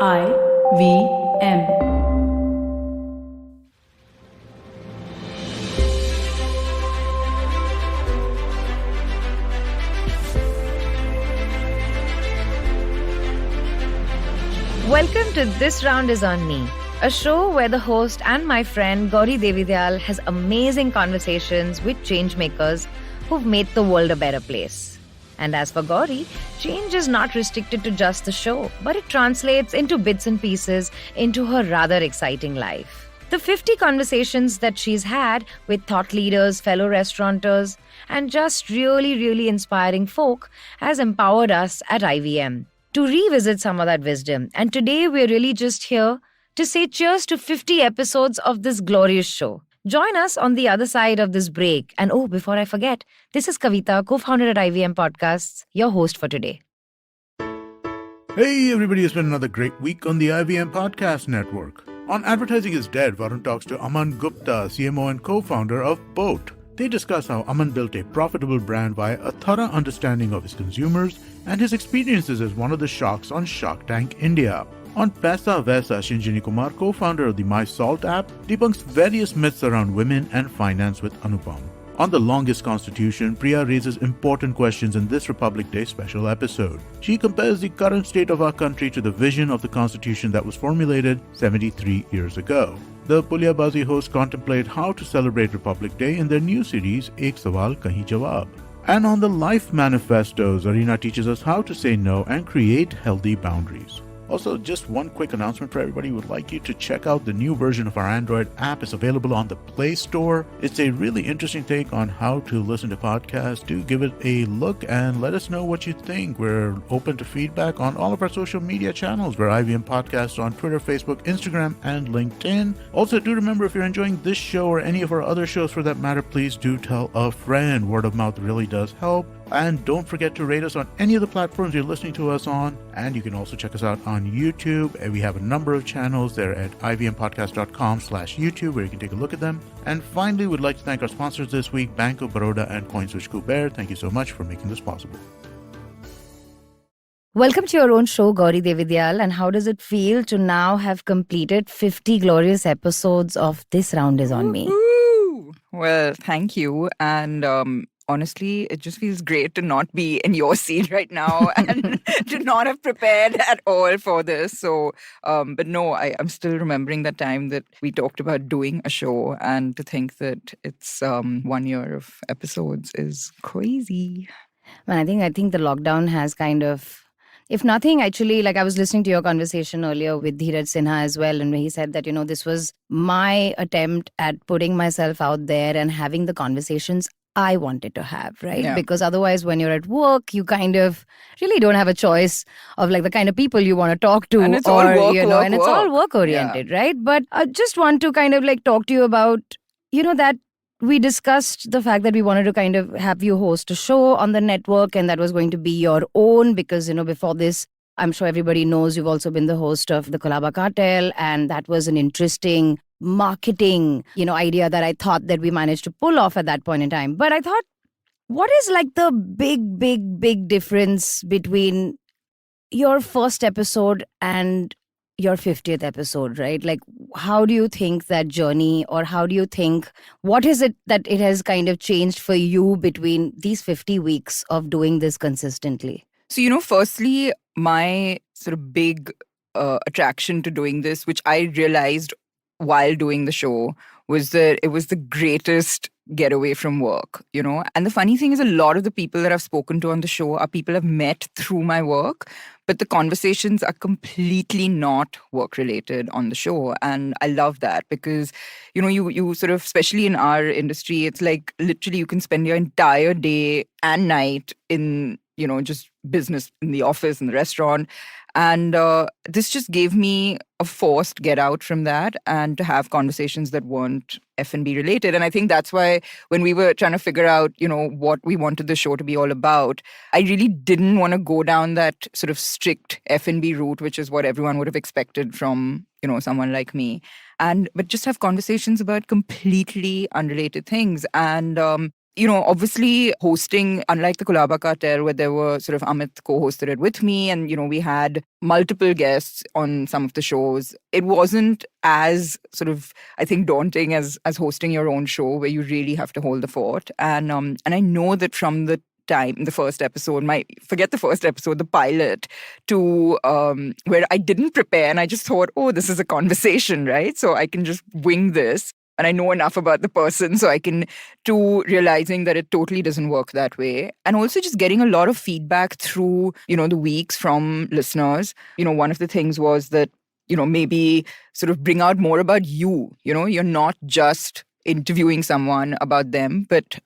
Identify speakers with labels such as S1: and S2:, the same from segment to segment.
S1: IVM.
S2: Welcome to This Round is on Me, a show where the host and my friend Gauri Devidayal has amazing conversations with changemakers who've made the world a better place. And as for Gauri, change is not restricted to just the show, but it translates into bits and pieces into her rather exciting life. The 50 conversations that she's had with thought leaders, fellow restaurateurs, and just really inspiring folk has empowered us at IVM to revisit some of that wisdom. And today we're really just here to say cheers to 50 episodes of this glorious show. Join us on the other side of this break. And oh, before I forget, this is Kavita, co-founder at IVM Podcasts, your host for today.
S3: Hey everybody, it's been another great week on the IVM Podcast Network. On Advertising is Dead, Varun talks to Aman Gupta, CMO and co-founder of Boat. They discuss how Aman built a profitable brand via a thorough understanding of his consumers and his experiences as one of the sharks on Shark Tank India. On Paisa Vaisa, Shinjini Kumar, co-founder of the My Salt app, debunks various myths around women and finance with Anupam. On The Longest Constitution, Priya raises important questions in this Republic Day special episode. She compares the current state of our country to the vision of the Constitution that was formulated 73 years ago. The Pulyabazi hosts contemplate how to celebrate Republic Day in their new series, Ek Sawal Kahin Jawab. And on the Life Manifesto, Zarina teaches us how to say no and create healthy boundaries. Also, just one quick announcement for everybody. We would like you to check out the new version of our Android app. It's available on the Play Store. It's a really interesting take on how to listen to podcasts. Do give it a look and let us know what you think. We're open to feedback on all of our social media channels. We're IVM Podcasts on Twitter, Facebook, Instagram, and LinkedIn. Also, do remember, if you're enjoying this show or any of our other shows for that matter, please do tell a friend. Word of mouth really does help. And don't forget to rate us on any of the platforms you're listening to us on. And you can also check us out on YouTube. And we have a number of channels there at ivmpodcast.com/YouTube where you can take a look at them. And finally, we'd like to thank our sponsors this week, Bank of Baroda and CoinSwitch Kuber. Thank you so much for making this possible.
S2: Welcome to your own show, Gauri Devidayal. And how does it feel to now have completed 50 glorious episodes of This Round is on Me?
S4: Woo-hoo! Well, thank you. And honestly, it just feels great to not be in your seat right now and to not have prepared at all for this. So, but no, I'm still remembering that time that we talked about doing a show, and to think that it's 1 year of episodes is crazy.
S2: Man, I think the lockdown has kind of, if nothing, actually, like I was listening to your conversation earlier with Dheeraj Sinha as well, and he said that, this was my attempt at putting myself out there and having the conversations I wanted to have, right?
S4: Yeah.
S2: Because otherwise, when you're at work, you kind of really don't have a choice of like the kind of people you want to talk to.
S4: And it's all work,
S2: and it's all work oriented, right? But I just want to kind of like talk to you about, that we discussed the fact that we wanted to kind of have you host a show on the network, and that was going to be your own because, before this, I'm sure everybody knows you've also been the host of the Kolaba Cartel, and that was an interesting marketing, idea that I thought that we managed to pull off at that point in time. But I thought, what is like the big difference between your first episode and your 50th episode, right? Like, how do you think that journey, or how do you think, what is it that it has kind of changed for you between these 50 weeks of doing this consistently?
S4: So, firstly, my sort of big attraction to doing this, which I realized while doing the show, was that it was the greatest getaway from work, And the funny thing is, a lot of the people that I've spoken to on the show are people I've met through my work, but the conversations are completely not work related on the show. And I love that because, you sort of, especially in our industry, it's like literally you can spend your entire day and night in, just business in the office, in the restaurant. And this just gave me a forced get out from that and to have conversations that weren't F&B related. And I think that's why when we were trying to figure out, what we wanted the show to be all about, I really didn't want to go down that sort of strict F&B route, which is what everyone would have expected from, someone like me. But just have conversations about completely unrelated things. And obviously hosting, unlike the Kulaba Cartel, where there were sort of Amit co-hosted it with me, and, we had multiple guests on some of the shows. It wasn't as sort of, I think, daunting as hosting your own show, where you really have to hold the fort. And I know that from the time, the first episode, forget the first episode, the pilot, to where I didn't prepare and I just thought, oh, this is a conversation, right? So I can just wing this. And I know enough about the person so I can, to realizing that it totally doesn't work that way. And also just getting a lot of feedback through, the weeks from listeners. One of the things was that, maybe sort of bring out more about you. You're not just interviewing someone about them, but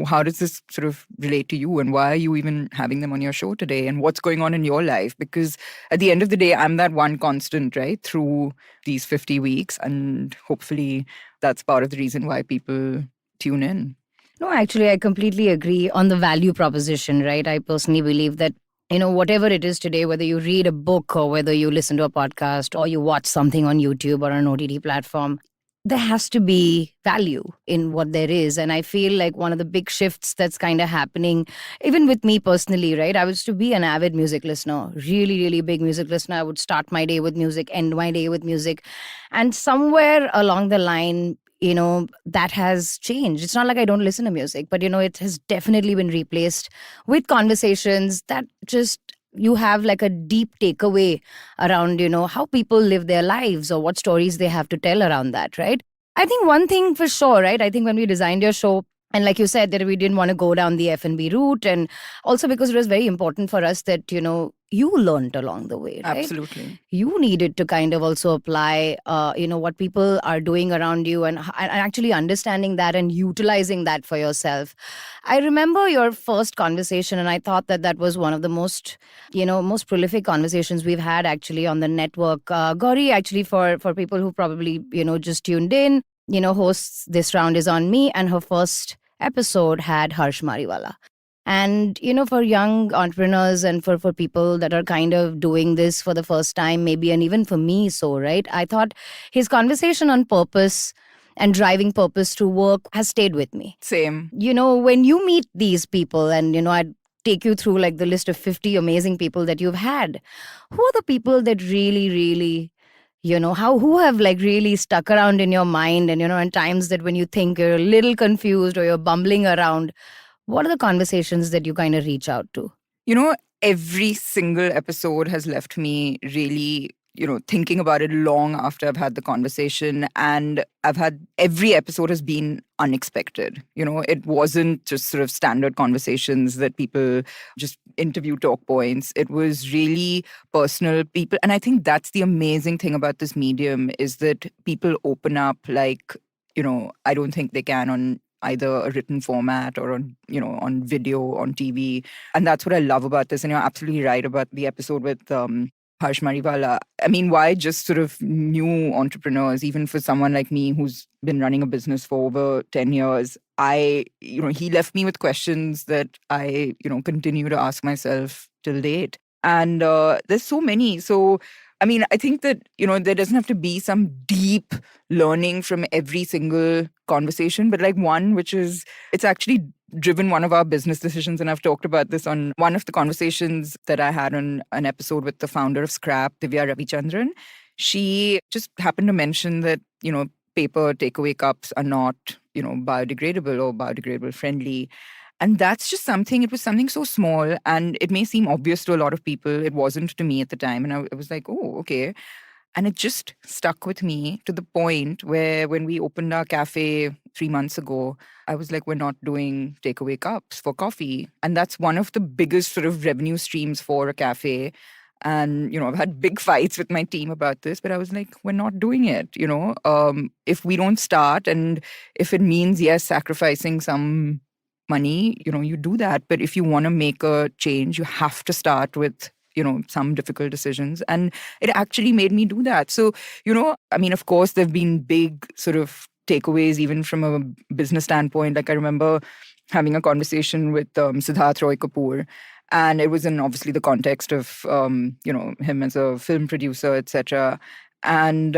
S4: how does this sort of relate to you, and why are you even having them on your show today, and what's going on in your life? Because at the end of the day, I'm that one constant, right, through these 50 weeks. And hopefully that's part of the reason why people tune in.
S2: No, actually, I completely agree on the value proposition, right? I personally believe that, whatever it is today, whether you read a book or whether you listen to a podcast or you watch something on YouTube or an OTT platform, there has to be value in what there is. And I feel like one of the big shifts that's kind of happening, even with me personally, right? I was to be an avid music listener, really, really big music listener. I would start my day with music, end my day with music. And somewhere along the line, that has changed. It's not like I don't listen to music, but, it has definitely been replaced with conversations that just, you have like a deep takeaway around, how people live their lives or what stories they have to tell around that, right? I think one thing for sure, right? I think when we designed your show, and like you said, that we didn't want to go down the F&B route, and also because it was very important for us that, you learned along the way, right?
S4: Absolutely.
S2: You needed to kind of also apply, what people are doing around you, and actually understanding that and utilizing that for yourself. I remember your first conversation, and I thought that was one of the most, most prolific conversations we've had actually on the network. Gauri, actually, for people who probably, just tuned in, hosts This Round Is On Me, and her first episode had Harsh Mariwala. And, for young entrepreneurs and for people that are kind of doing this for the first time, maybe, and even for me, so, right? I thought his conversation on purpose and driving purpose through work has stayed with me.
S4: Same.
S2: When you meet these people, and, I'd take you through like the list of 50 amazing people that you've had, who are the people that really, really, who have like really stuck around in your mind, and, in times that when you think you're a little confused or you're bumbling around, what are the conversations that you kind of reach out to?
S4: Every single episode has left me really, thinking about it long after I've had the conversation. And every episode has been unexpected. It wasn't just sort of standard conversations that people just interview talk points. It was really personal people. And I think that's the amazing thing about this medium, is that people open up like, I don't think they can on either a written format or on video, on TV. And that's what I love about this. And you're absolutely right about the episode with Harsh Mariwala. I mean, why just sort of new entrepreneurs, even for someone like me who's been running a business for over 10 years, he left me with questions that I, continue to ask myself till date. And there's so many. So, I mean, I think that, there doesn't have to be some deep learning from every single conversation, but like one which is, it's actually driven one of our business decisions. And I've talked about this on one of the conversations that I had on an episode with the founder of Scrap, Divya Ravichandran. She just happened to mention that, paper takeaway cups are not, biodegradable or biodegradable friendly. And that's just something, it was something so small, and it may seem obvious to a lot of people. It wasn't to me at the time. And I was like, oh, okay. And it just stuck with me to the point where when we opened our cafe 3 months ago, I was like, we're not doing takeaway cups for coffee. And that's one of the biggest sort of revenue streams for a cafe. And, I've had big fights with my team about this, but I was like, we're not doing it, if we don't start, and if it means, yes, sacrificing some money, you do that. But if you want to make a change, you have to start with, some difficult decisions. And it actually made me do that. So, I mean, of course, there've been big sort of takeaways, even from a business standpoint. Like I remember having a conversation with Siddharth Roy Kapoor. And it was in obviously the context of, him as a film producer, etc. And,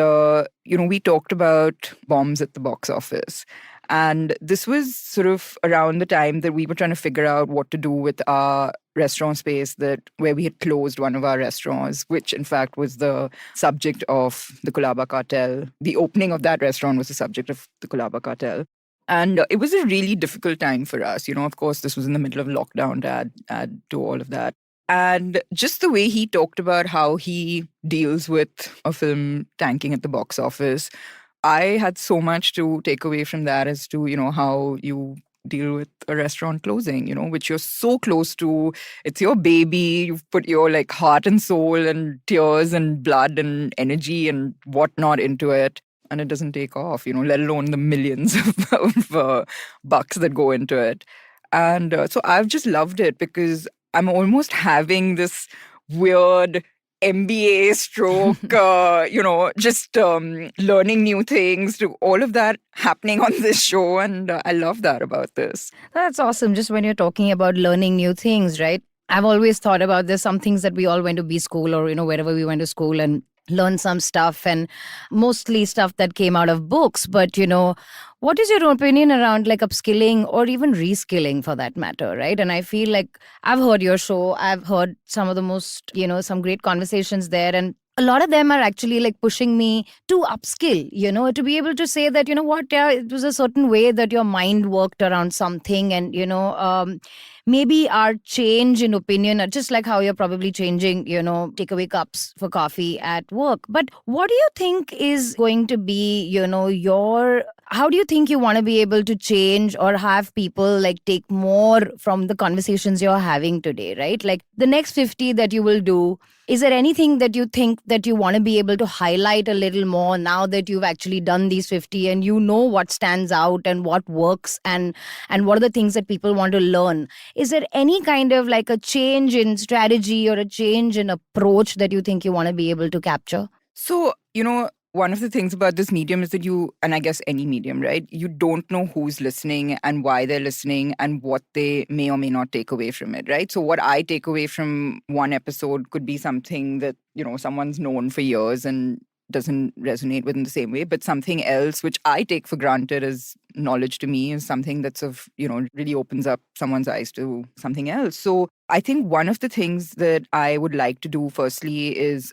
S4: we talked about bombs at the box office. And this was sort of around the time that we were trying to figure out what to do with our restaurant space, that where we had closed one of our restaurants, which in fact was the subject of the Kulaba cartel. The opening of that restaurant was the subject of the Kulaba cartel. And it was a really difficult time for us. Of course, this was in the middle of lockdown to add to all of that. And just the way he talked about how he deals with a film tanking at the box office, I had so much to take away from that as to, how you deal with a restaurant closing, which you're so close to. It's your baby. You've put your like heart and soul and tears and blood and energy and whatnot into it. And it doesn't take off, let alone the millions of bucks that go into it. And so I've just loved it because I'm almost having this weird MBA stroke, just learning new things, to all of that happening on this show. And I love that about this.
S2: That's awesome. Just when you're talking about learning new things, right? I've always thought about there's some things that we all went to B school or, wherever we went to school and learn some stuff, and mostly stuff that came out of books. But, what is your opinion around like upskilling or even reskilling for that matter, right? And I feel like I've heard your show. I've heard some of the most, some great conversations there. And a lot of them are actually like pushing me to upskill, to be able to say that, yeah, it was a certain way that your mind worked around something. And, maybe our change in opinion, just like how you're probably changing, takeaway cups for coffee at work. But what do you think is going to be, how do you think you want to be able to change or have people like take more from the conversations you're having today, right? Like the next 50 that you will do, is there anything that you think that you want to be able to highlight a little more now that you've actually done these 50 and you know what stands out and what works and what are the things that people want to learn? Is there any kind of like a change in strategy or a change in approach that you think you want to be able to capture?
S4: So, one of the things about this medium is that and I guess any medium, right? You don't know who's listening and why they're listening and what they may or may not take away from it, right? So what I take away from one episode could be something that, someone's known for years and doesn't resonate with in the same way, but something else which I take for granted as knowledge to me is something that's really opens up someone's eyes to something else. So I think one of the things that I would like to do firstly is,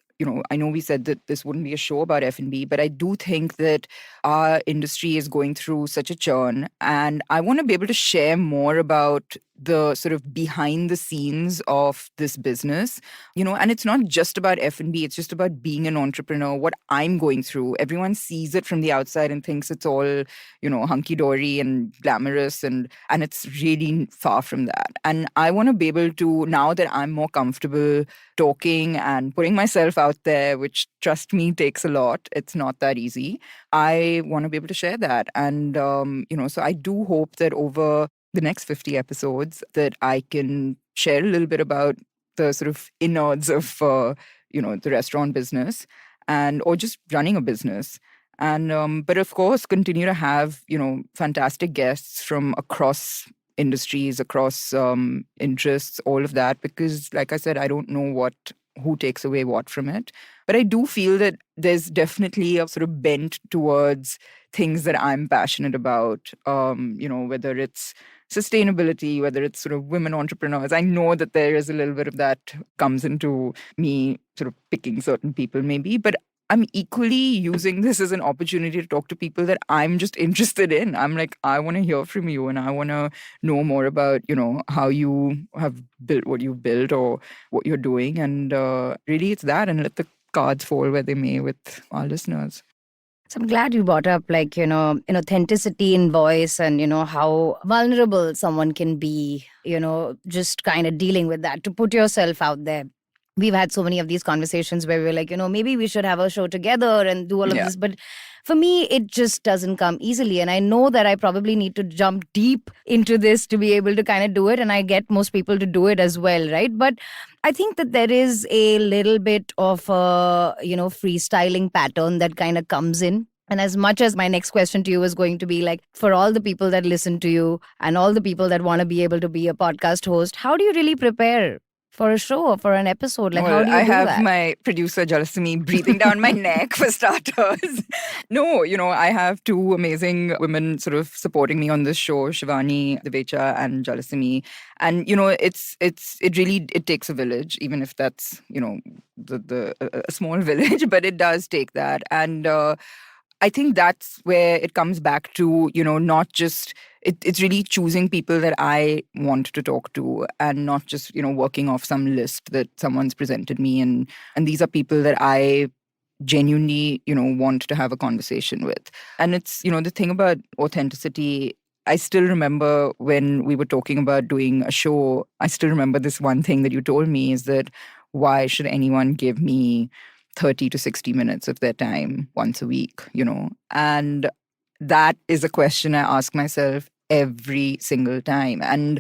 S4: I know we said that this wouldn't be a show about F&B, but I do think that our industry is going through such a churn, and I want to be able to share more about the sort of behind the scenes of this business, and it's not just about F&B, it's just about being an entrepreneur, what I'm going through. Everyone sees it from the outside and thinks it's all, hunky-dory and glamorous, and it's really far from that. And I want to be able to, now that I'm more comfortable talking and putting myself out there, which trust me takes a lot, it's not that easy, I want to be able to share that. And so I do hope that over the next 50 episodes that I can share a little bit about the sort of innards of the restaurant business or just running a business. And but of course continue to have fantastic guests from across industries, across interests, all of that, because like I said, I don't know who takes away what from it. But I do feel that there's definitely a sort of bent towards things that I'm passionate about, whether it's sustainability, whether it's sort of women entrepreneurs. I know that there is a little bit of that comes into me sort of picking certain people maybe, but I'm equally using this as an opportunity to talk to people that I'm just interested in. I'm like, I want to hear from you and I want to know more about, how you have built what you've built or what you're doing. And really it's that, and let the cards fall where they may with our listeners.
S2: So I'm glad you brought up like, in authenticity in voice and, how vulnerable someone can be, just kind of dealing with that, to put yourself out there. We've had so many of these conversations where we're like, maybe we should have a show together and do all of this. But for me, it just doesn't come easily. And I know that I probably need to jump deep into this to be able to kind of do it. And I get most people to do it as well, right? But I think that there is a little bit of a, freestyling pattern that kind of comes in. And as much as my next question to you is going to be like, for all the people that listen to you and all the people that want to be able to be a podcast host, how do you really prepare for a show or for an episode? Like, how
S4: Well,
S2: do you
S4: I
S2: do
S4: have
S2: that?
S4: my producer Jalasimi breathing down my neck for starters. No, I have two amazing women sort of supporting me on this show, Shivani Devecha and Jalasimi. And it really it takes a village, even if that's a small village, but it does take that. And I think that's where it comes back to, not just it's really choosing people that I want to talk to and not just, working off some list that someone's presented me. And these are people that I genuinely, want to have a conversation with. And it's, the thing about authenticity, I still remember when we were talking about doing a show, I still remember this one thing that you told me is that why should anyone give me 30 to 60 minutes of their time once a week, And that is a question I ask myself every single time. And,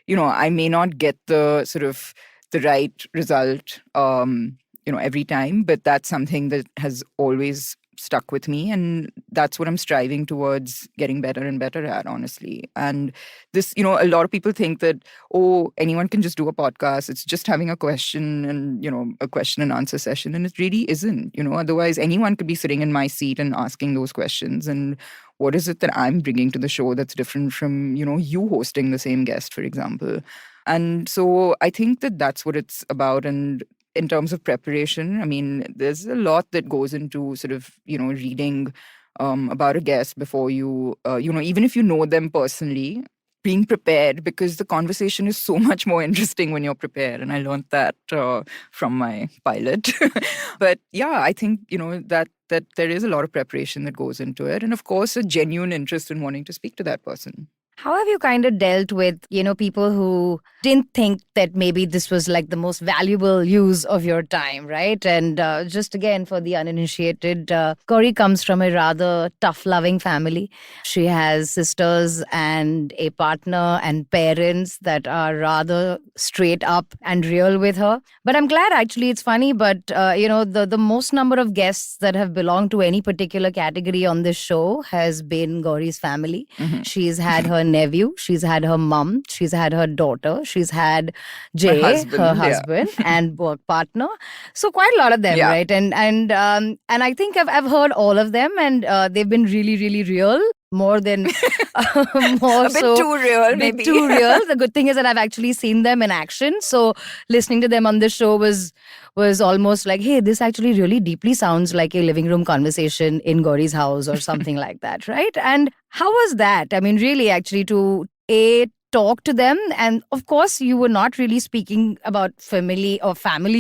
S4: I may not get the sort of the right result, every time, but that's something that has always stuck with me. And that's what I'm striving towards getting better and better at, honestly. And this, a lot of people think that, oh, anyone can just do a podcast. It's just having a question and, a question and answer session. And it really isn't, otherwise anyone could be sitting in my seat and asking those questions. And what is it that I'm bringing to the show that's different from, you hosting the same guest, for example? And so I think that that's what it's about. And in terms of preparation, I mean, there's a lot that goes into sort of, reading about a guest before you, even if you know them personally, being prepared, because the conversation is so much more interesting when you're prepared. And I learned that from my pilot. But yeah, I think, that there is a lot of preparation that goes into it. And of course, a genuine interest in wanting to speak to that person.
S2: How have you kind of dealt with, people who didn't think that maybe this was like the most valuable use of your time, right? And just again, for the uninitiated, Gauri comes from a rather tough, loving family. She has sisters and a partner and parents that are rather straight up and real with her. But I'm glad, actually, it's funny, but, the most number of guests that have belonged to any particular category on this show has been Gauri's family.
S4: Mm-hmm.
S2: She's had her nephew, she's had her mom, she's had her daughter, she's had Jay, her husband, and work partner. So quite a lot of them, right? And I think I've heard all of them, and they've been really, really real. More than more
S4: a bit
S2: so,
S4: too real, maybe.
S2: Too real. The good thing is that I've actually seen them in action. So listening to them on this show was almost like, hey, this actually really deeply sounds like a living room conversation in Gauri's house or something like that, right? And how was that? I mean, really, actually, to talk to them, and of course you were not really speaking about family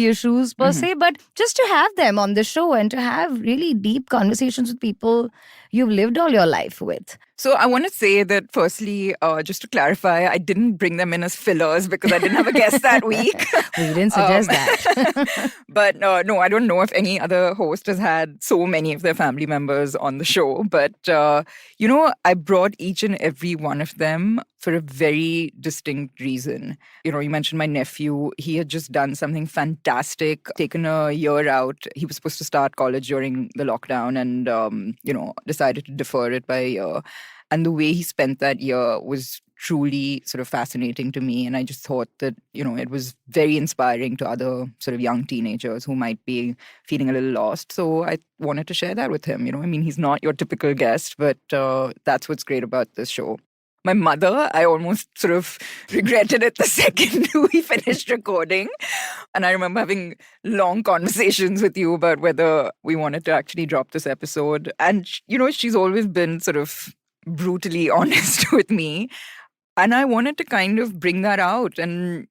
S2: issues per se, but just to have them on the show and to have really deep conversations with people you've lived all your life with.
S4: So I want to say that firstly, just to clarify, I didn't bring them in as fillers because I didn't have a guest that week.
S2: We didn't suggest that.
S4: But no, I don't know if any other host has had so many of their family members on the show. But, I brought each and every one of them for a very distinct reason. You mentioned my nephew. He had just done something fantastic, taken a year out. He was supposed to start college during the lockdown and, decided to defer it by a year. And the way he spent that year was truly sort of fascinating to me. And I just thought that, it was very inspiring to other sort of young teenagers who might be feeling a little lost. So I wanted to share that with him. I mean, he's not your typical guest, but that's what's great about this show. My mother, I almost sort of regretted it the second we finished recording. And I remember having long conversations with you about whether we wanted to actually drop this episode. And, she's always been sort of brutally honest with me. And I wanted to kind of bring that out. And,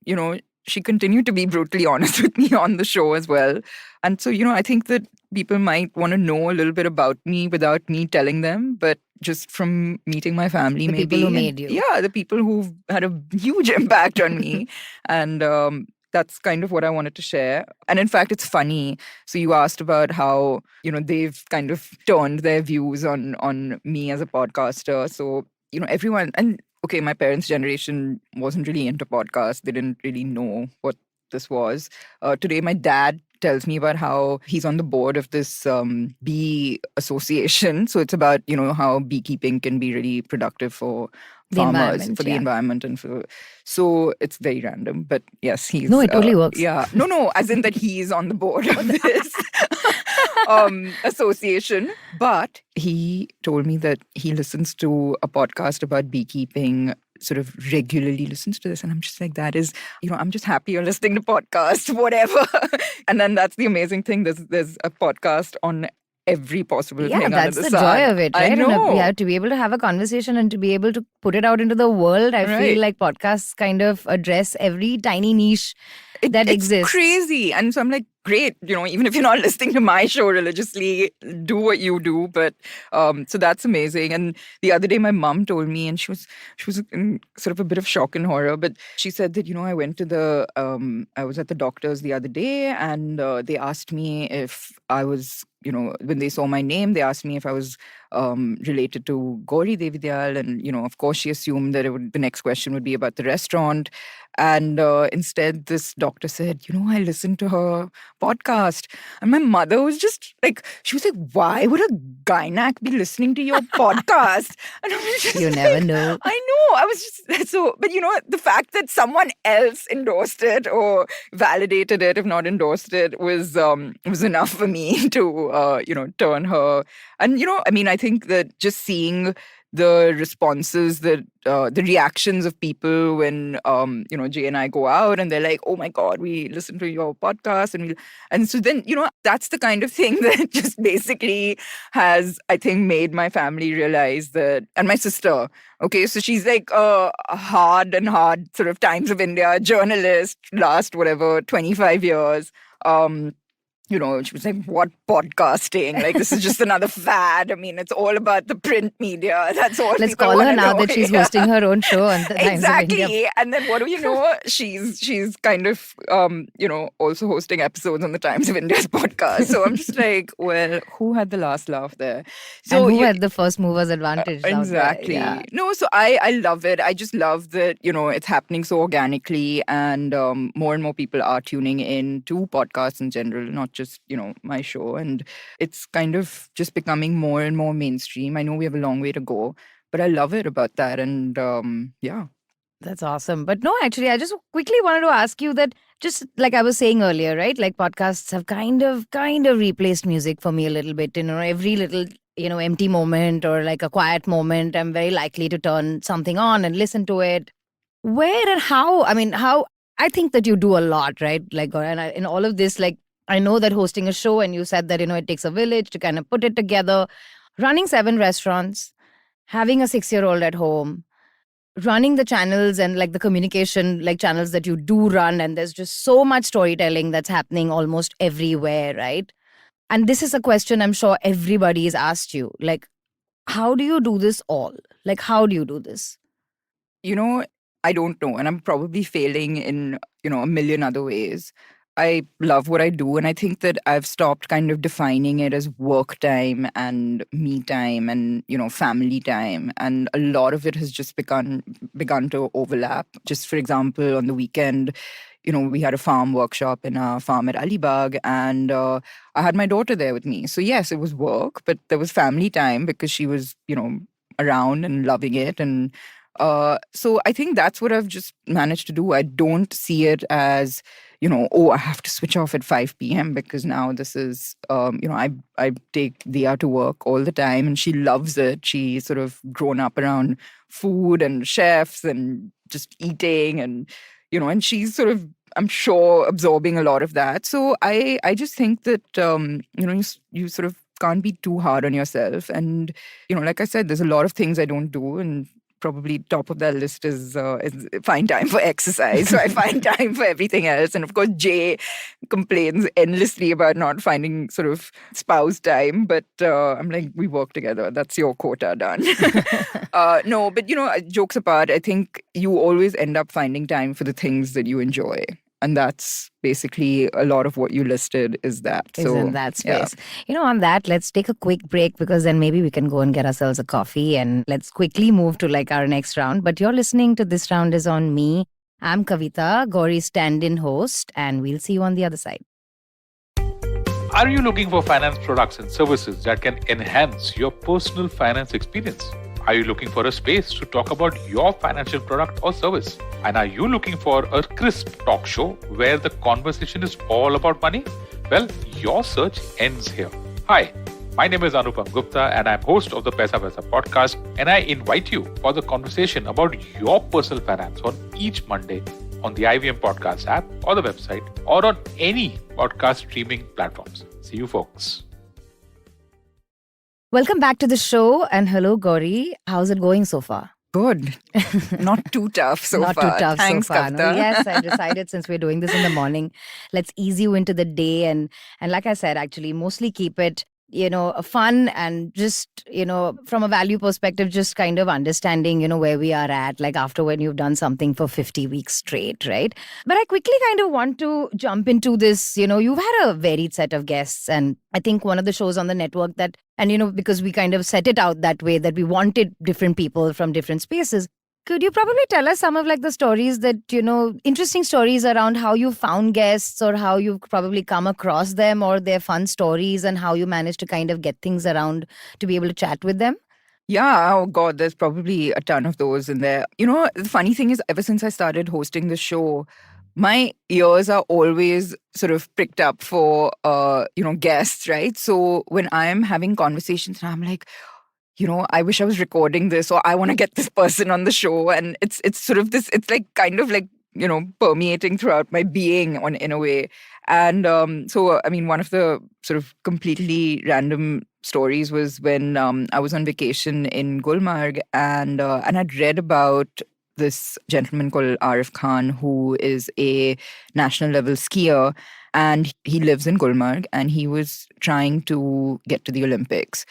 S4: she continued to be brutally honest with me on the show as well. And so, I think that people might want to know a little bit about me without me telling them, but just from meeting my family,
S2: the
S4: maybe.
S2: People who made you.
S4: Yeah, the people who've had a huge impact on me. And that's kind of what I wanted to share. And in fact, it's funny. So you asked about how, they've kind of turned their views on me as a podcaster. So, everyone, and okay, my parents' generation wasn't really into podcasts. They didn't really know what this was. Today, my dad tells me about how he's on the board of this bee association. So it's about, how beekeeping can be really productive for farmers, for the
S2: yeah.
S4: environment, and so it's very random. But yes, he's
S2: No, it totally works.
S4: Yeah, no, as in that he's on the board of this association. But he told me that he listens to a podcast about beekeeping, sort of regularly listens to this, and I'm just like, that is, I'm just happy you're listening to podcasts, whatever. And then that's the amazing thing. There's a podcast on every possible thing under
S2: that's
S4: the
S2: the
S4: sun.
S2: joy of it, right?
S4: I know.
S2: And to be able to have a conversation and to be able to put it out into the world, I feel like podcasts kind of address every tiny niche that exists.
S4: It's crazy. And so I'm like, great, even if you're not listening to my show religiously, do what you do. But so that's amazing. And the other day my mom told me, and she was in sort of a bit of shock and horror, but she said that, I went to I was at the doctor's the other day, and they asked me if I was, when they saw my name, they asked me if I was related to Gauri Devidayal. And, of course, she assumed that the next question would be about the restaurant. And instead, this doctor said, I listened to her podcast. And my mother was just like, she was like, why would a gynac be listening to your podcast? And I was just
S2: You never know.
S4: I know. I was just so, but the fact that someone else endorsed it or validated it, if not endorsed it, was enough for me to, turn her. And, I think that just seeing the responses, the reactions of people when Jay and I go out and they're like, oh my God, we listen to your podcast, and so then that's the kind of thing that just basically has, I think, made my family realize that, and my sister, okay, so she's like a hard sort of Times of India journalist, last 25 years. She was like, what podcasting? Like, this is just another fad. I mean, it's all about the print media. That's all.
S2: Let's call her now that she's hosting her own show on the Times of India.
S4: Exactly. And then what do you know? She's kind of, also hosting episodes on the Times of India's podcast. So I'm just like, well, who had the last laugh there?
S2: So and who had the first mover's advantage?
S4: Exactly.
S2: Yeah.
S4: No, so I love it. I just love that, it's happening so organically, and more and more people are tuning in to podcasts in general, not just, my show. And it's kind of just becoming more and more mainstream. I know we have a long way to go, but I love it about that. And yeah.
S2: That's awesome. But no, actually, I just quickly wanted to ask you that, just like I was saying earlier, right? Like podcasts have kind of replaced music for me a little bit. Every little, empty moment or like a quiet moment, I'm very likely to turn something on and listen to it. Where and how? I think that you do a lot, right? Like, and in all of this, like, I know that hosting a show, and you said that, it takes a village to kind of put it together. Running 7 restaurants, having a 6-year-old at home, running the channels and like the communication like channels that you do run, and there's just so much storytelling that's happening almost everywhere, right? And this is a question I'm sure everybody has asked you. Like, how do you do this all? Like, how do you do this?
S4: I don't know. And I'm probably failing in, a million other ways. I love what I do, and I think that I've stopped kind of defining it as work time and me time and, family time. And a lot of it has just begun to overlap. Just for example, on the weekend, we had a farm workshop in a farm at Alibag, and I had my daughter there with me. So yes, it was work, but there was family time because she was, around and loving it. And so I think that's what I've just managed to do. I don't see it as, I have to switch off at 5 p.m. because now this is, I take Dia to work all the time, and she loves it. She's sort of grown up around food and chefs and just eating, and, and she's sort of, I'm sure, absorbing a lot of that. So I just think that, you sort of can't be too hard on yourself. And, like I said, there's a lot of things I don't do, and probably top of that list is find time for exercise. So I find time for everything else. And of course, Jay complains endlessly about not finding sort of spouse time. But I'm like, we work together. That's your quota done. No, but jokes apart, I think you always end up finding time for the things that you enjoy. And that's basically a lot of what you listed is that.
S2: Is in that space. Yeah. On that, let's take a quick break, because then maybe we can go and get ourselves a coffee, and let's quickly move to like our next round. But you're listening to This Round Is On Me. I'm Kavita, Gauri's stand-in host, and we'll see you on the other side.
S1: Are you looking for finance products and services that can enhance your personal finance experience? Are you looking for a space to talk about your financial product or service? And are you looking for a crisp talk show where the conversation is all about money? Well, your search ends here. Hi, my name is Anupam Gupta and I'm host of the Paisa podcast, and I invite you for the conversation about your personal finance on each Monday on the IVM Podcast app or the website or on any podcast streaming platforms. See you folks.
S2: Welcome back to the show, and hello, Gauri. How's it going so far?
S4: Good. Not too tough so
S2: Not
S4: far.
S2: too tough
S4: Thanks,
S2: so far. No?
S4: Kavita.
S2: Yes, I decided since we're doing this in the morning, let's ease you into the day, and like I said, actually, mostly keep it fun and just, from a value perspective, just kind of understanding, where we are at, like after when you've done something for 50 weeks straight, right? But I quickly kind of want to jump into this, you've had a varied set of guests, and I think one of the shows on the network that, and because we kind of set it out that way, that we wanted different people from different spaces. Could you probably tell us some of like the stories that, interesting stories around how you found guests or how you've probably come across them or their fun stories and how you managed to kind of get things around to be able to chat with them?
S4: Yeah, oh God, there's probably a ton of those in there. The funny thing is, ever since I started hosting the show, my ears are always sort of pricked up for, guests, right? So when I'm having conversations and I'm like, I wish I was recording this, or I want to get this person on the show. And it's sort of this, it's like kind of like, permeating throughout my being in a way. And so, I mean, one of the sort of completely random stories was when I was on vacation in Gulmarg, and I'd read about this gentleman called Arif Khan, who is a national level skier, and he lives in Gulmarg, and he was trying to get to the Olympics.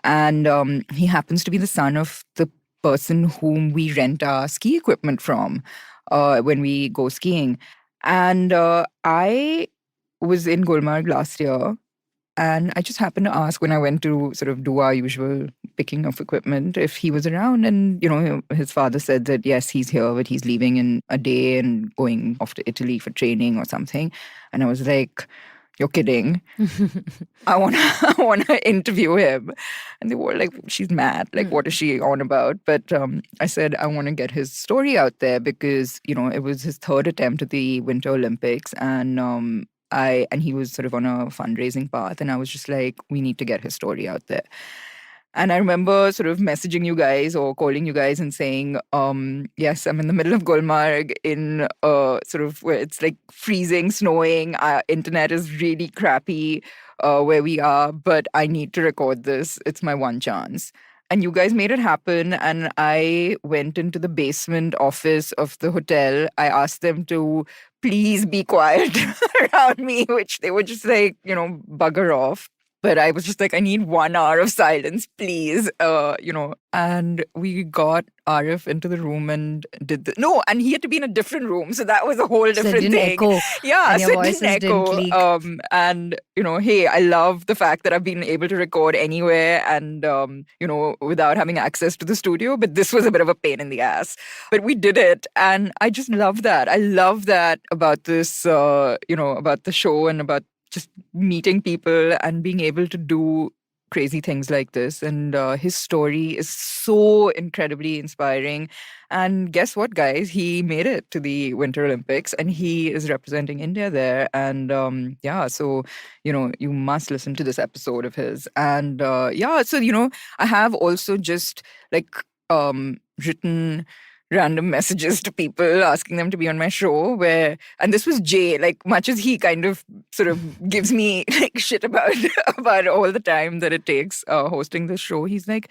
S4: And he happens to be the son of the person whom we rent our ski equipment from when we go skiing. And I was in Gulmarg last year, and I just happened to ask when I went to sort of do our usual picking of equipment if he was around. And, his father said that, yes, he's here, but he's leaving in a day and going off to Italy for training or something. And I was like, you're kidding. I want to interview him. And they were like, she's mad. Like, what is she on about? But I said, I want to get his story out there because, it was his third attempt at the Winter Olympics. And he was sort of on a fundraising path. And I was just like, we need to get his story out there. And I remember sort of messaging you guys or calling you guys and saying, yes, I'm in the middle of Gulmarg in sort of where it's like freezing, snowing. Our internet is really crappy where we are, but I need to record this. It's my one chance. And you guys made it happen. And I went into the basement office of the hotel. I asked them to please be quiet around me, which they were just like, bugger off. But I was just like, I need 1 hour of silence, please. And we got Arif into the room and and he had to be in a different room. So that was a whole different
S2: so it didn't
S4: thing.
S2: Echo,
S4: yeah,
S2: and
S4: so
S2: your
S4: it didn't echo.
S2: voices didn't leak.
S4: And, hey, I love the fact that I've been able to record anywhere and, without having access to the studio. But this was a bit of a pain in the ass. But we did it. And I just love that. I love that about this, about the show and about just meeting people and being able to do crazy things like this. And his story is so incredibly inspiring. And guess what, guys? He made it to the Winter Olympics and he is representing India there. And so, you must listen to this episode of his. And so, I have also just like written random messages to people asking them to be on my show and this was Jay, like much as he kind of sort of gives me like shit about all the time that it takes hosting this show, he's like,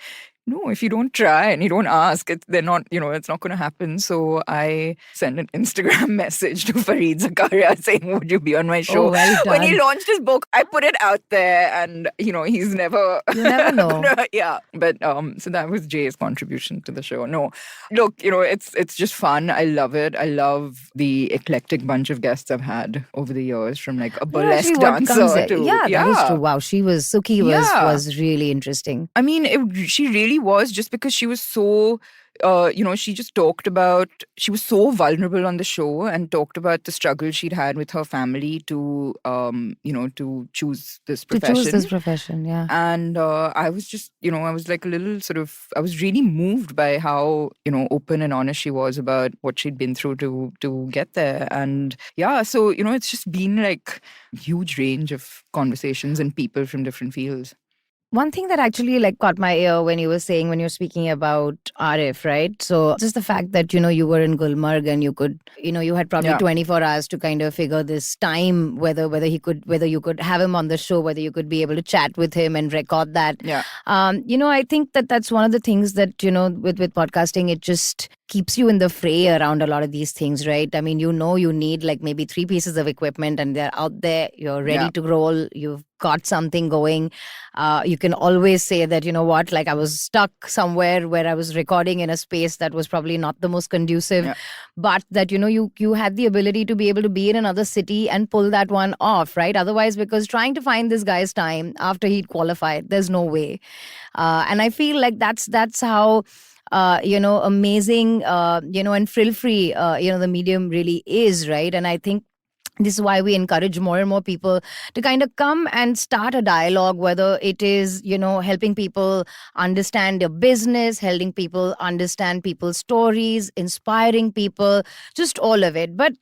S4: no, if you don't try and you don't ask, it's not going to happen. So I sent an Instagram message to Fareed Zakaria saying, would you be on my show?
S2: Oh, well done.
S4: When he launched his book, I put it out there and, he's never...
S2: You never know.
S4: Yeah. But so that was Jay's contribution to the show. No, look, it's just fun. I love it. I love the eclectic bunch of guests I've had over the years, from like a burlesque dancer to...
S2: Yeah, that is true. Wow, Suki was really interesting.
S4: I mean, she really was, just because she was so she just talked about, she was so vulnerable on the show and talked about the struggle she'd had with her family to, to choose this profession.
S2: To choose this profession, yeah.
S4: And I was just, I was like a little I was really moved by how, open and honest she was about what she'd been through to get there. And yeah, so, it's just been like huge range of conversations and people from different fields.
S2: One thing that actually like caught my ear when you were speaking about Arif, right? So just the fact that, you were in Gulmarg and you could, you had probably 24 hours to kind of figure this time, whether you could have him on the show, whether you could be able to chat with him and record that.
S4: Yeah.
S2: I think that's one of the things that, with podcasting, it just keeps you in the fray around a lot of these things, right? I mean, you need like maybe 3 pieces of equipment and they're out there, you're ready to roll, you've got something going. You can always say that, like I was stuck somewhere where I was recording in a space that was probably not the most conducive, but that, you had the ability to be able to be in another city and pull that one off, right? Otherwise, because trying to find this guy's time after he'd qualified, there's no way. And I feel like that's how amazing, and frill-free, the medium really is, right? And I think this is why we encourage more and more people to kind of come and start a dialogue, whether it is, helping people understand their business, helping people understand people's stories, inspiring people, just all of it. But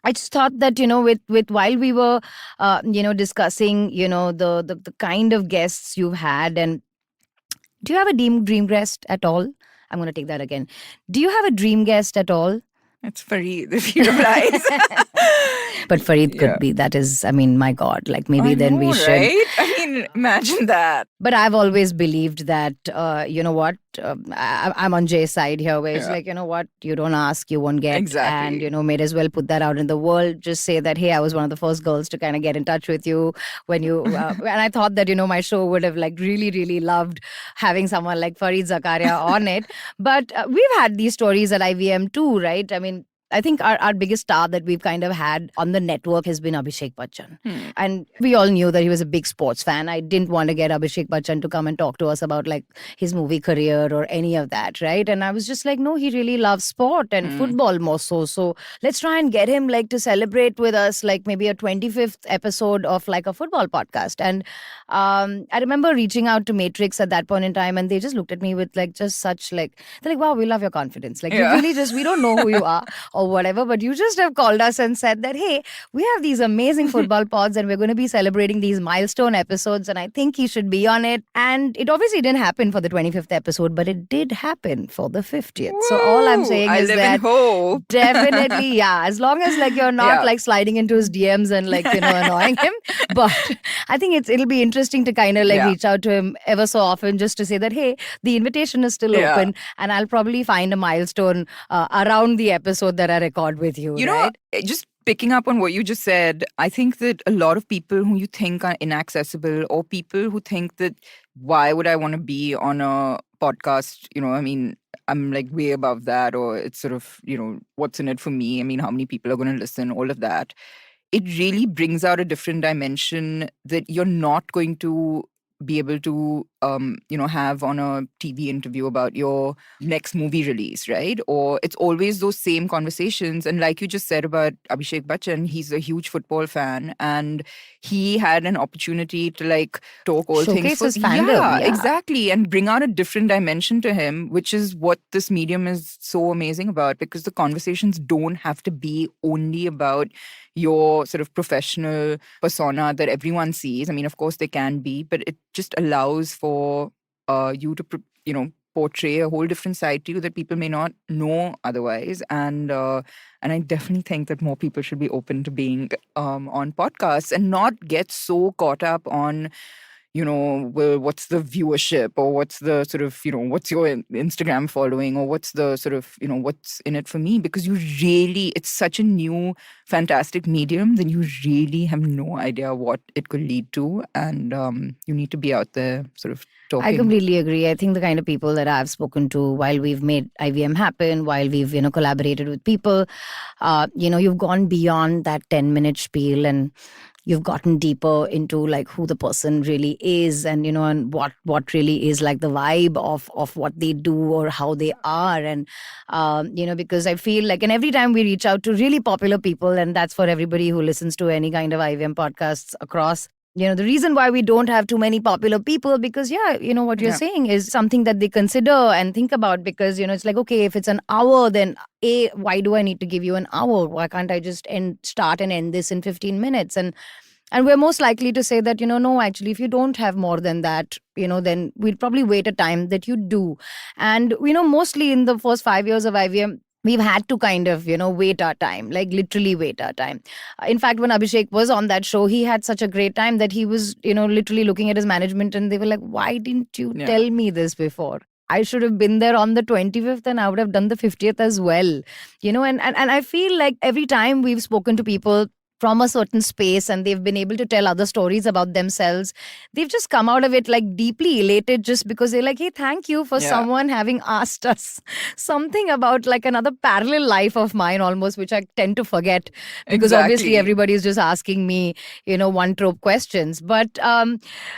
S2: I just thought that, with while we were, discussing, the kind of guests you've had, and do you have a dream guest at all? I'm going to take that again. Do you have a dream guest at all?
S4: It's Fareed, if you realize.
S2: But Fareed could be. That is, I mean, my God. Like maybe then we should.
S4: Right? I mean, imagine that.
S2: But I've always believed that, you know what? I'm on Jay's side here, where it's like, you know what? You don't ask, you won't get.
S4: Exactly.
S2: And, may as well put that out in the world. Just say that, hey, I was one of the first girls to kind of get in touch with you when you. And I thought that, my show would have like really, really loved having someone like Fareed Zakaria on it. But we've had these stories at IVM too, right? I mean, I think our biggest star that we've kind of had on the network has been Abhishek Bachchan. And we all knew that he was a big sports fan. I didn't want to get Abhishek Bachchan to come and talk to us about like his movie career or any of that, right? And I was just like, no, he really loves sport and football more so. So let's try and get him like to celebrate with us, like maybe a 25th episode of like a football podcast. And I remember reaching out to Matrix at that point in time, and they just looked at me with like just such like, they're like, wow, we love your confidence. Like you really just, we don't know who you are or whatever, but you just have called us and said that, hey, we have these amazing football pods and we're going to be celebrating these milestone episodes and I think he should be on it. And it obviously didn't happen for the 25th episode, but it did happen for the 50th.
S4: Woo!
S2: So all I'm saying is that
S4: in hope.
S2: Definitely, yeah. As long as like you're not like sliding into his DMs and like, annoying him. But I think it'll be interesting to kind of like reach out to him ever so often just to say that, hey, the invitation is still open and I'll probably find a milestone around the episode that I record with you, right?
S4: Just picking up on what you just said, I think that a lot of people who you think are inaccessible or people who think that why would I want to be on a podcast, I mean, I'm like way above that, or it's sort of, what's in it for me? I mean, how many people are going to listen, all of that. It really brings out a different dimension that you're not going to be able to, have on a TV interview about your next movie release, right? Or it's always those same conversations. And like you just said about Abhishek Bachchan, he's a huge football fan and he had an opportunity to like talk all
S2: Showcase
S4: things.
S2: His fandom.
S4: Yeah, exactly. And bring out a different dimension to him, which is what this medium is so amazing about, because the conversations don't have to be only about your sort of professional persona that everyone sees. I mean, of course they can be, but it just allows for you to, portray a whole different side to you that people may not know otherwise. And I definitely think that more people should be open to being on podcasts and not get so caught up on, well, what's the viewership or what's the sort of, what's your Instagram following or what's the sort of, what's in it for me? Because it's such a new, fantastic medium that you really have no idea what it could lead to. And you need to be out there sort of talking.
S2: I completely agree. I think the kind of people that I've spoken to while we've made IVM happen, while we've, collaborated with people, you've gone beyond that 10-minute spiel and you've gotten deeper into like who the person really is, and and what really is like the vibe of what they do or how they are. And because I feel like, and every time we reach out to really popular people, and that's for everybody who listens to any kind of IVM podcasts across, the reason why we don't have too many popular people, because what you're saying is something that they consider and think about, because it's like, okay, if it's an hour, then why do I need to give you an hour? Why can't I just start and end this in 15 minutes? And we're most likely to say that, no, actually, if you don't have more than that, then we'll probably wait a time that you do. And, mostly in the first 5 years of IVM, we've had to kind of, wait our time, like literally wait our time. In fact, when Abhishek was on that show, he had such a great time that he was, literally looking at his management, and they were like, why didn't you tell me this before? I should have been there on the 25th, and I would have done the 50th as well. And I feel like every time we've spoken to people from a certain space and they've been able to tell other stories about themselves, they've just come out of it like deeply elated, just because they're like, hey, thank you for someone having asked us something about like another parallel life of mine almost, which I tend to forget, because obviously everybody's just asking me, one trope questions. But I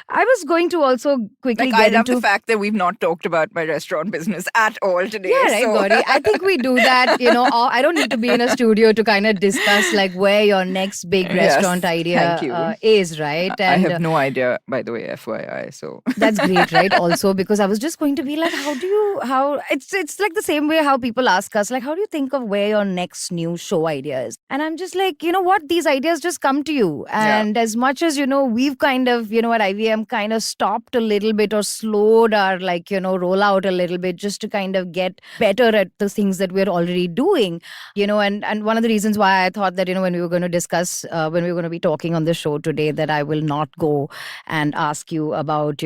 S2: was going to also quickly
S4: I love the fact that we've not talked about my restaurant business at all today.
S2: Yeah, right, Gauri. I think we do that, I don't need to be in a studio to kind of discuss like where your next big restaurant idea is, right?
S4: And I have no idea, by the way, FYI. So
S2: that's great, right? Also, because I was just going to be like, it's like the same way how people ask us, like, how do you think of where your next new show idea is? And I'm just like, you know what? These ideas just come to you. And as much as, we've kind of, at IVM kind of stopped a little bit or slowed our like, rollout a little bit just to kind of get better at the things that we're already doing, and one of the reasons why I thought that, when we were going to discuss, when we were going to be talking on the show today, that I will not go and ask you about,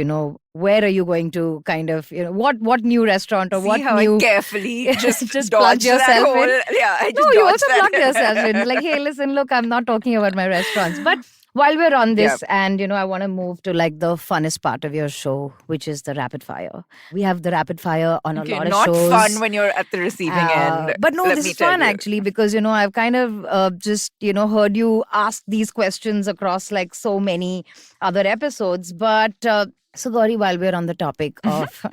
S2: where are you going to kind of, what new restaurant or what new...
S4: I carefully just
S2: plug yourself in.
S4: Yeah, I just
S2: no, you also plug yourself in. Like, hey, listen, look, I'm not talking about my restaurants. But while we're on this, and, I want to move to like the funnest part of your show, which is the rapid fire. We have the rapid fire on a lot of shows.
S4: Not fun when you're at the receiving end.
S2: But no, this is fun actually, because, I've kind of just, heard you ask these questions across like so many other episodes. But so, Gauri, while we're on the topic of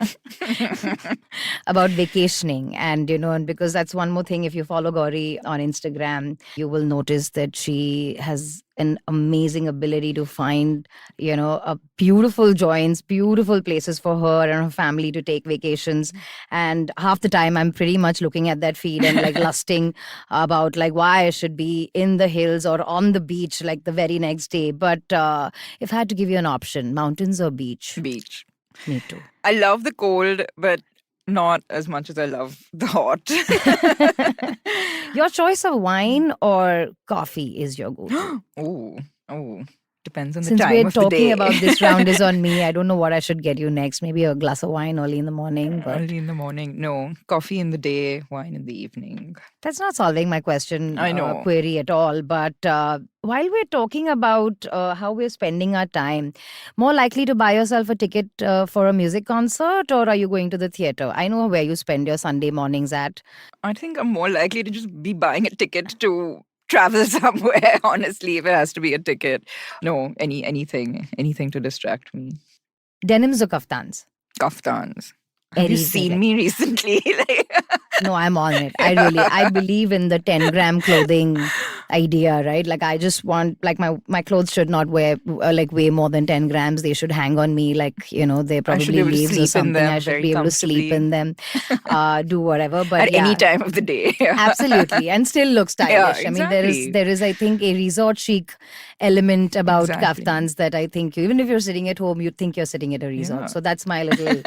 S2: about vacationing, and and because that's one more thing, if you follow Gauri on Instagram, you will notice that she has an amazing ability to find, a beautiful joints, beautiful places for her and her family to take vacations. And half the time I'm pretty much looking at that feed and like lusting about like why I should be in the hills or on the beach like the very next day. But if I had to give you an option, mountains or beach?
S4: Beach.
S2: Me too.
S4: I love the cold, but not as much as I love the hot.
S2: Your choice of wine or coffee is your go-to?
S4: Oh, depends on the
S2: Since
S4: time of the day.
S2: Since we're talking about this round is on me, I don't know what I should get you next. Maybe a glass of wine early in the morning. But
S4: early in the morning? No, coffee in the day, wine in the evening.
S2: That's not solving my question,
S4: I know.
S2: Query at all. But while we're talking about how we're spending our time, more likely to buy yourself a ticket for a music concert, or are you going to the theater? I know where you spend your Sunday mornings at.
S4: I think I'm more likely to just be buying a ticket to travel somewhere, honestly, if it has to be a ticket. No, anything to distract me.
S2: Denims or kaftans?
S4: Kaftans. Have you seen me recently?
S2: No, I'm on it. I believe in the 10-gram clothing idea, right? Like, I just want, like, my clothes should not weigh more than 10 grams. They should hang on me like, they're probably leaves or something. I should be able to sleep in them, do whatever. But
S4: at any time of the day.
S2: Absolutely. And still look stylish.
S4: Yeah, exactly.
S2: I mean, there is, I think, a resort chic element about kaftans that I think even if you're sitting at home, you think you're sitting at a resort.
S4: Yeah.
S2: So that's my little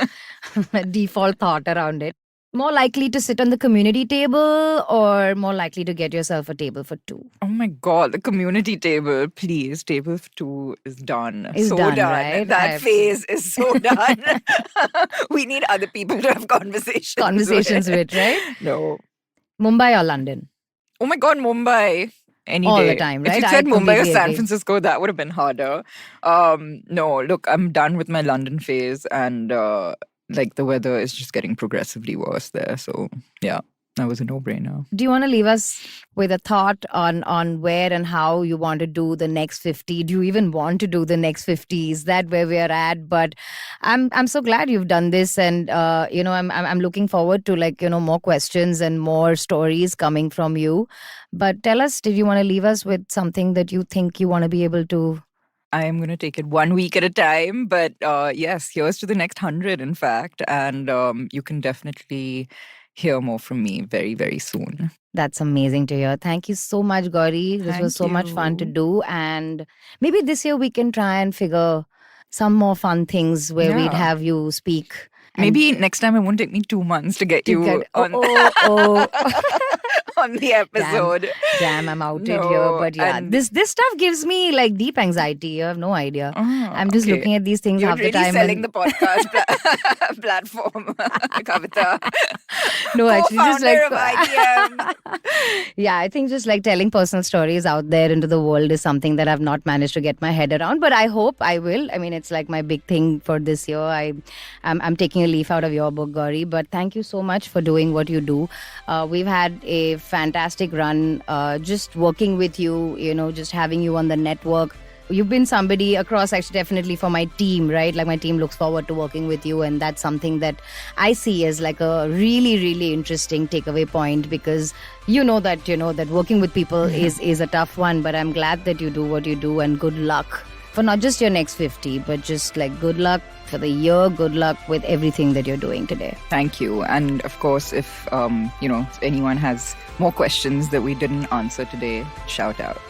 S2: default thought around it. More likely to sit on the community table or more likely to get yourself a table for two?
S4: Oh my God, the community table, please. Table for two is done.
S2: It's
S4: so
S2: done, right?
S4: That phase is so done. We need other people to have conversations
S2: with, right?
S4: No.
S2: Mumbai or London?
S4: Oh my God, Mumbai. Any
S2: all
S4: day.
S2: The time, right?
S4: If you said Mumbai or San Francisco, that would have been harder. No, look, I'm done with my London phase, and the weather is just getting progressively worse there. So yeah. That was a no-brainer.
S2: Do you want to leave us with a thought on where and how you want to do the next 50? Do you even want to do the next 50? Is that where we're at? But I'm so glad you've done this, and I'm looking forward to more questions and more stories coming from you. But tell us, did you want to leave us with something that you think you want to be able to?
S4: I am going to take it 1 week at a time. But yes, here's to the next 100, in fact. And you can definitely hear more from me very, very soon.
S2: That's amazing to hear. Thank you so much, Gauri. This was so much fun to do. And maybe this year we can try and figure some more fun things where we'd have you speak.
S4: Maybe next time it won't take me 2 months to get you on, on the episode.
S2: Damn, I'm outed here. But yeah, this stuff gives me like deep anxiety. You have no idea. I'm just looking at these things half the time.
S4: You're really selling the podcast platform, Kavita.
S2: No, actually, just like
S4: of IVM.
S2: Yeah, I think just like telling personal stories out there into the world is something that I've not managed to get my head around. But I hope I will. I mean, it's like my big thing for this year. I'm taking a leaf out of your book, Gauri. But thank you so much for doing what you do. We've had a fantastic run just working with you, just having you on the network. You've been somebody across, actually, definitely for my team, right? Like my team looks forward to working with you, and that's something that I see as like a really, really interesting takeaway point, because that working with people is a tough one. But I'm glad that you do what you do, and good luck for not just your next 50, but just like good luck for the year. Good luck with everything that you're doing today.
S4: Thank you. And of course, if if anyone has more questions that we didn't answer today, shout out.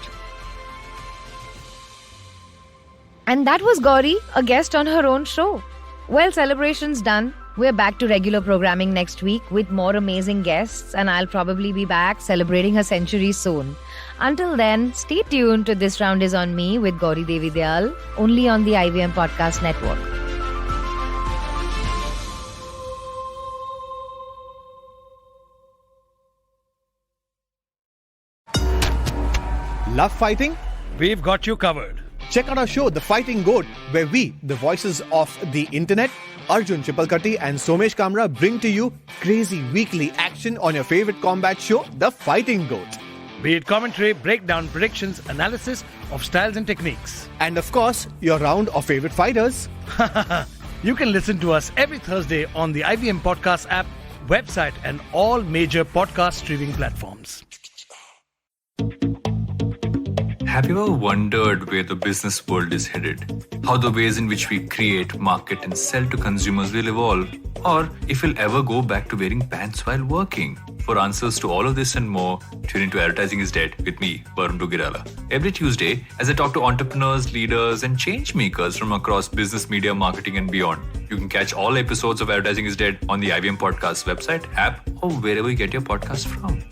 S2: And that was Gauri, a guest on her own show. Well, celebration's done. We're back to regular programming next week with more amazing guests, and I'll probably be back celebrating her century soon. Until then, stay tuned to This Round is on Me with Gauri Devidayal, only on the IVM Podcast Network.
S5: Love fighting?
S6: We've got you covered.
S5: Check out our show, The Fighting Goat, where we, the voices of the internet, Arjun Chipalkatti and Somesh Kamra, bring to you crazy weekly action on your favorite combat show, The Fighting Goat.
S6: Be it commentary, breakdown, predictions, analysis of styles and techniques.
S5: And of course, your round of favorite fighters.
S6: You can listen to us every Thursday on the IVM Podcast app, website, and all major podcast streaming platforms.
S7: Have you ever wondered where the business world is headed? How the ways in which we create, market, and sell to consumers will evolve? Or if we'll ever go back to wearing pants while working? For answers to all of this and more, tune into Advertising is Dead with me, Varun Tugirala. Every Tuesday, as I talk to entrepreneurs, leaders, and change makers from across business, media, marketing, and beyond. You can catch all episodes of Advertising is Dead on the IVM Podcasts website, app, or wherever you get your podcasts from.